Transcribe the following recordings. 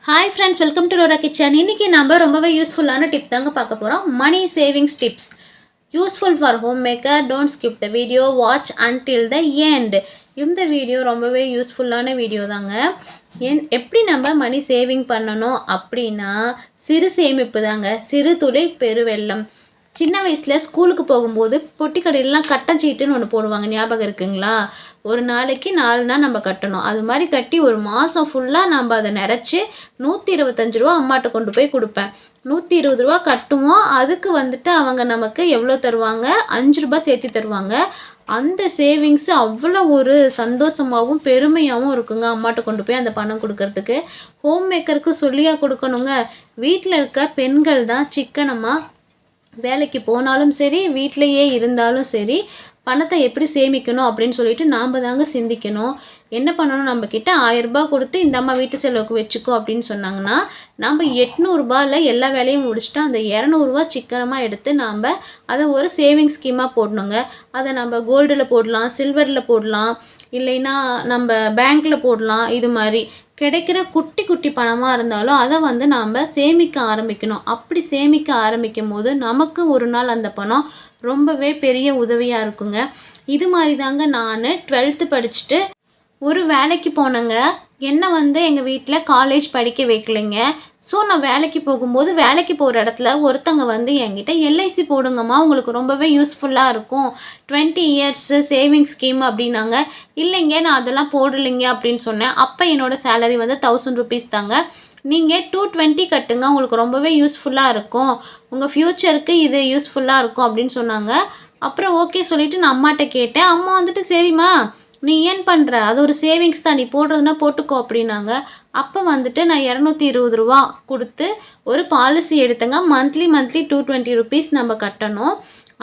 Hi friends, welcome to Dora kitchen. இன்றைக்கி நம்ம ரொம்பவே யூஸ்ஃபுல்லான டிப் தாங்க பார்க்க போகிறோம். Money savings tips useful for home maker. Don't skip the video, watch until the end. இந்த வீடியோ ரொம்பவே யூஸ்ஃபுல்லான வீடியோ தாங்க. எப்படி நம்ம மணி சேவிங் பண்ணணும் அப்படின்னா, சிறு சேமிப்பு தாங்க. சிறு துளி பெருவெள்ளம். சின்ன வயசில் ஸ்கூலுக்கு போகும்போது பொட்டி கடையிலலாம் கட்டச்சீட்டுன்னு ஒன்று போடுவாங்க, ஞாபகம் இருக்குங்களா? ஒரு நாளைக்கு 4 நாள் நம்ம கட்டணும். அது மாதிரி கட்டி ஒரு மாதம் ஃபுல்லாக நம்ம அதை நிறச்சி 125 ரூபா அம்மாட்ட கொண்டு போய் கொடுப்பேன். 120 ரூபா கட்டுவோம். அதுக்கு வந்துட்டு அவங்க நமக்கு எவ்வளோ தருவாங்க? 5 ரூபா சேர்த்து தருவாங்க. அந்த சேவிங்ஸு அவ்வளோ ஒரு சந்தோஷமாகவும் பெருமையாகவும் இருக்குங்க. அம்மாட்ட கொண்டு போய் அந்த பணம் கொடுக்கறதுக்கு. ஹோம் மேக்கருக்கு சொல்லியா கொடுக்கணுங்க? வீட்டில் இருக்க பெண்கள் தான் சிக்கனமாக வேலைக்கு போனாலும் சரி, வீட்டிலையே இருந்தாலும் சரி, பணத்தை எப்படி சேமிக்கணும் அப்படின்னு சொல்லிட்டு நாம் தாங்க சிந்திக்கணும். என்ன பண்ணணும், நம்மக்கிட்ட 1000 ரூபாய் கொடுத்து இந்த அம்மா வீட்டு செலவுக்கு வச்சுக்கோ அப்படின்னு சொன்னாங்கன்னா, நம்ம 800 ரூபாயில் எல்லா வேலையும் முடிச்சுட்டு அந்த 200 ரூபா சிக்கனமாக எடுத்து நாம் அதை ஒரு சேவிங் ஸ்கீமாக போடணுங்க. அதை நம்ம கோல்டில் போடலாம், சில்வரில் போடலாம், இல்லைன்னா நம்ம பேங்க்கில் போடலாம். இது மாதிரி கிடைக்கிற குட்டி குட்டி பணமாக இருந்தாலும் அதை வந்து நாம் சேமிக்க ஆரம்பிக்கணும். அப்படி சேமிக்க ஆரம்பிக்கும் போது நமக்கு ஒரு நாள் அந்த பணம் ரொம்பவே பெரிய உதவியாக இருக்குங்க. இது மாதிரி தாங்க நான் 12th படிச்சுட்டு ஒரு வேலைக்கு போனேங்க. என்னை வந்து எங்கள் வீட்டில் காலேஜ் படிக்க வைக்கலைங்க. ஸோ நான் வேலைக்கு போகும்போது வேலைக்கு போகிற இடத்துல ஒருத்தங்க வந்து என்கிட்ட எல்ஐசி போடுங்கம்மா, உங்களுக்கு ரொம்பவே யூஸ்ஃபுல்லாக இருக்கும், 20 இயர்ஸ் சேவிங் ஸ்கீம் அப்படின்னாங்க. இல்லைங்க, நான் அதெல்லாம் போடலைங்க அப்படின்னு சொன்னேன். அப்போ என்னோடய சேலரி வந்து 1000 ருபீஸ் தாங்க. நீங்கள் 220 கட்டுங்க, உங்களுக்கு ரொம்பவே யூஸ்ஃபுல்லாக இருக்கும், உங்கள் ஃப்யூச்சருக்கு இது யூஸ்ஃபுல்லாக இருக்கும் அப்படின்னு சொன்னாங்க. அப்புறம் ஓகே சொல்லிவிட்டு நான் அம்மாட்ட கேட்டேன். அம்மா வந்துட்டு சரிம்மா நீ ஏன் பண்ணுற, அது ஒரு சேவிங்ஸ் தான், நீ போடுறதுனா போட்டுக்கோ அப்படின்னாங்க. அப்போ வந்துட்டு நான் 220 ரூபா கொடுத்து ஒரு பாலிசி எடுத்தேங்க. மந்த்லி 220 ருபீஸ் நம்ம கட்டணும்.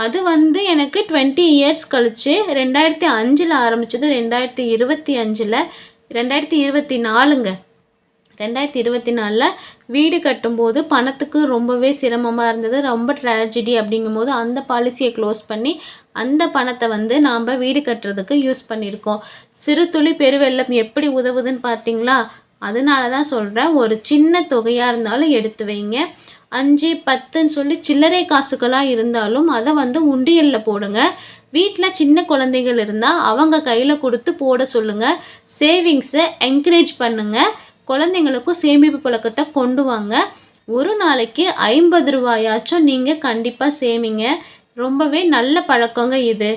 அது வந்து எனக்கு 20 இயர்ஸ் கழித்து 2005 ஆரம்பித்தது. 2025 2024ங்க. 2024 வீடு கட்டும்போது பணத்துக்கு ரொம்பவே சிரமமாக இருந்தது, ரொம்ப ட்ராஜடி. அப்படிங்கும்போது அந்த பாலிசியை க்ளோஸ் பண்ணி அந்த பணத்தை வந்து நாம் வீடு கட்டுறதுக்கு யூஸ் பண்ணியிருக்கோம். சிறு துளி பெருவெள்ளம் எப்படி உதவுதுன்னு பார்த்தீங்களா? அதனால தான் சொல்கிறேன், ஒரு சின்ன தொகையாக இருந்தாலும் எடுத்து வைங்க. 5 10ன்னு சொல்லி சில்லறை காசுகளாக இருந்தாலும் அதை வந்து உண்டியலில் போடுங்க. வீட்டில் சின்ன குழந்தைகள் இருந்தால் அவங்க கையில் கொடுத்து போட சொல்லுங்கள். சேவிங்ஸை என்கரேஜ் பண்ணுங்கள். குழந்தைங்களுக்கும் சேமிப்பு பழக்கத்தை கொண்டு வாங்க. ஒரு நாளைக்கு 50 ரூபாயாச்சும் நீங்கள் கண்டிப்பாக சேமிங்க. ரொம்பவே நல்ல பழக்கங்க இது.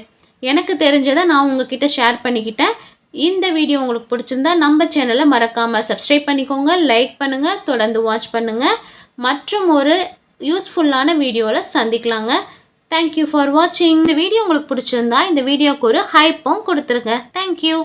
எனக்கு தெரிஞ்சதை நான் உங்ககிட்ட ஷேர் பண்ணிக்கிட்டேன். இந்த வீடியோ உங்களுக்கு பிடிச்சிருந்தா நம்ம சேனலை மறக்காமல் சப்ஸ்கிரைப் பண்ணிக்கோங்க, லைக் பண்ணுங்கள், தொடர்ந்து வாட்ச் பண்ணுங்கள். மற்றும் ஒரு யூஸ்ஃபுல்லான வீடியோவில் சந்திக்கலாங்க. தேங்க்யூ ஃபார் வாட்சிங். இந்த வீடியோ உங்களுக்கு பிடிச்சிருந்தா இந்த வீடியோவுக்கு ஒரு ஹைப்பும் கொடுத்துருங்க. தேங்க்யூ.